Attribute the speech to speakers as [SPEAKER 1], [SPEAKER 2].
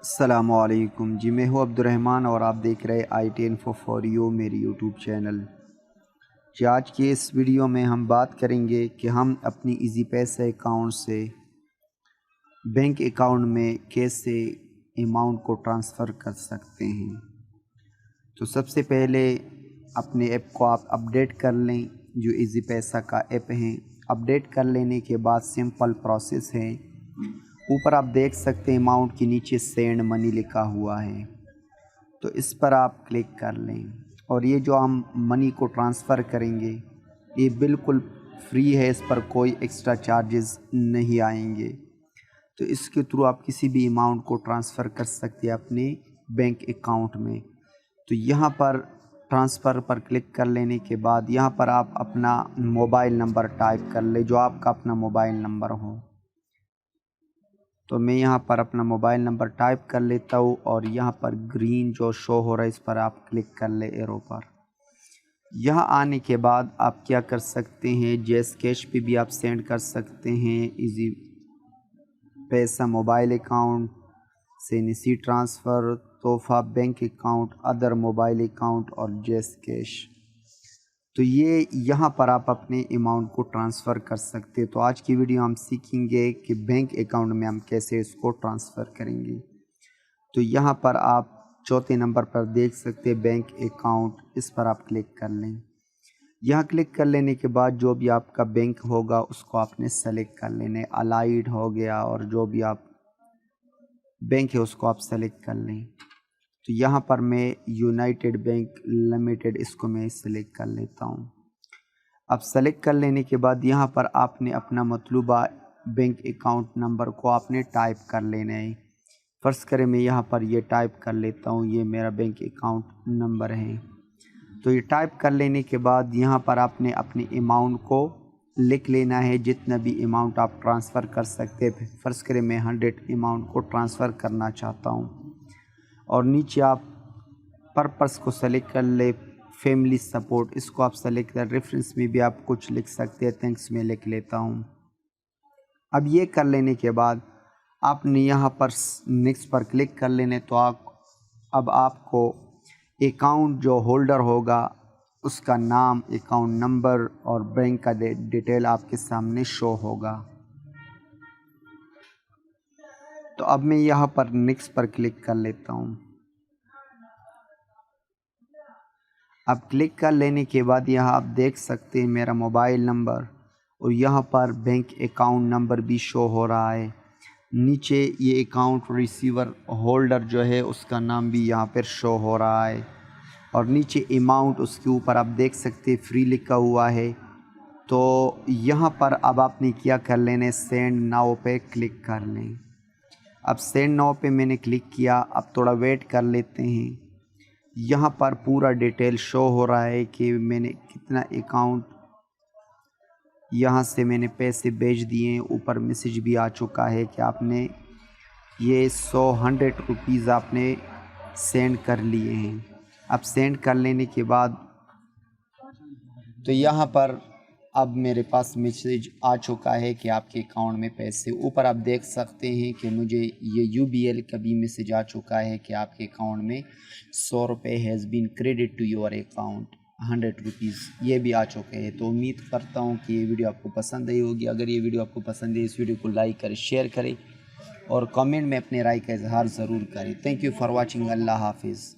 [SPEAKER 1] السلام علیکم جی، میں ہوں عبدالرحمن اور آپ دیکھ رہے I T info for you میری یوٹیوب چینل۔ جی آج کی اس ویڈیو میں ہم بات کریں گے کہ ہم اپنی ایزی پیسہ اکاؤنٹ سے بینک اکاؤنٹ میں کیسے اماؤنٹ کو ٹرانسفر کر سکتے ہیں۔ تو سب سے پہلے اپنے ایپ کو آپ اپڈیٹ کر لیں، جو ایزی پیسہ کا ایپ ہے۔ اپڈیٹ کر لینے کے بعد سمپل پروسیس ہے، اوپر آپ دیکھ سکتے ہیں اماؤنٹ کے نیچے سینڈ منی لکھا ہوا ہے، تو اس پر آپ کلک کر لیں اور یہ جو ہم منی کو ٹرانسفر کریں گے یہ بالکل فری ہے، اس پر کوئی ایکسٹرا چارجز نہیں آئیں گے۔ تو اس کے تھرو آپ کسی بھی اماؤنٹ کو ٹرانسفر کر سکتے ہیں اپنے بینک اکاؤنٹ میں۔ تو یہاں پر ٹرانسفر پر کلک کر لینے کے بعد یہاں پر آپ اپنا موبائل نمبر ٹائپ کر لیں، جو آپ کا اپنا موبائل نمبر ہو۔ تو میں یہاں پر اپنا موبائل نمبر ٹائپ کر لیتا ہوں اور یہاں پر گرین جو شو ہو رہا ہے اس پر آپ کلک کر لیں ایرو پر۔ یہاں آنے کے بعد آپ کیا کر سکتے ہیں، جیس کیش پہ بھی آپ سینڈ کر سکتے ہیں، ایزی پیسہ موبائل اکاؤنٹ سے نسی ٹرانسفر، تحفہ bank account, other mobile account اور جیس کیش۔ تو یہ یہاں پر آپ اپنے اماؤنٹ کو ٹرانسفر کر سکتے۔ تو آج کی ویڈیو ہم سیکھیں گے کہ بینک اکاؤنٹ میں ہم کیسے اس کو ٹرانسفر کریں گے۔ تو یہاں پر آپ چوتھے نمبر پر دیکھ سکتے بینک اکاؤنٹ، اس پر آپ کلک کر لیں۔ یہاں کلک کر لینے کے بعد جو بھی آپ کا بینک ہوگا اس کو آپ نے سلیکٹ کر لینے، الائیڈ ہو گیا اور جو بھی آپ بینک ہے اس کو آپ سلیکٹ کر لیں۔ تو یہاں پر میں یونائٹڈ بینک لمیٹڈ اس کو میں سلیکٹ کر لیتا ہوں۔ اب سلیکٹ کر لینے کے بعد یہاں پر آپ نے اپنا مطلوبہ بینک اکاؤنٹ نمبر کو آپ نے ٹائپ کر لینا ہے۔ فرض کریں میں یہاں پر یہ ٹائپ کر لیتا ہوں، یہ میرا بینک اکاؤنٹ نمبر ہے۔ تو یہ ٹائپ کر لینے کے بعد یہاں پر آپ نے اپنے اماؤنٹ کو لکھ لینا ہے، جتنا بھی اماؤنٹ آپ ٹرانسفر کر سکتے۔ فرض کریں میں 100 اماؤنٹ کو ٹرانسفر کرنا چاہتا ہوں، اور نیچے آپ پرپس کو سلیکٹ کر لے، فیملی سپورٹ اس کو آپ سلیکٹ کر، ریفرنس میں بھی آپ کچھ لکھ سکتے ہیں، تھینکس میں لکھ لیتا ہوں۔ اب یہ کر لینے کے بعد آپ نے یہاں پر نیکسٹ پر کلک کر لینے، تو اب آپ کو اکاؤنٹ جو ہولڈر ہوگا اس کا نام، اکاؤنٹ نمبر اور بینک کا ڈیٹیل آپ کے سامنے شو ہوگا۔ تو اب میں یہاں پر نیکسٹ پر کلک کر لیتا ہوں۔ اب کلک کر لینے کے بعد یہاں آپ دیکھ سکتے ہیں میرا موبائل نمبر اور یہاں پر بینک اکاؤنٹ نمبر بھی شو ہو رہا ہے۔ نیچے یہ اکاؤنٹ ریسیور ہولڈر جو ہے اس کا نام بھی یہاں پر شو ہو رہا ہے، اور نیچے اماؤنٹ اس کے اوپر آپ دیکھ سکتے ہیں فری لکھا ہوا ہے۔ تو یہاں پر اب آپ نے کیا کر لینے، سینڈ ناؤ پہ کلک کر لیں۔ اب سینڈ ناؤ پہ میں نے کلک کیا، اب تھوڑا ویٹ کر لیتے ہیں۔ یہاں پر پورا ڈیٹیل شو ہو رہا ہے کہ میں نے کتنا اکاؤنٹ یہاں سے میں نے پیسے بھیج دیے ہیں، اوپر میسیج بھی آ چکا ہے کہ آپ نے یہ 100 روپیز آپ نے سینڈ کر لیے ہیں۔ اب سینڈ کر لینے کے بعد تو یہاں پر اب میرے پاس میسیج آ چکا ہے کہ آپ کے اکاؤنٹ میں پیسے، اوپر آپ دیکھ سکتے ہیں کہ مجھے یہ UBL کا بھی میسیج آ چکا ہے کہ آپ کے اکاؤنٹ میں 100 روپے has been credit to your account 100 rupees, یہ بھی آ چکے ہیں۔ تو امید کرتا ہوں کہ یہ ویڈیو آپ کو پسند آئی ہوگی۔ اگر یہ ویڈیو آپ کو پسند ہے اس ویڈیو کو لائک کریں، شیئر کریں اور کامنٹ میں اپنے رائے کا اظہار ضرور کریں۔ Thank you for watching. Allah حافظ۔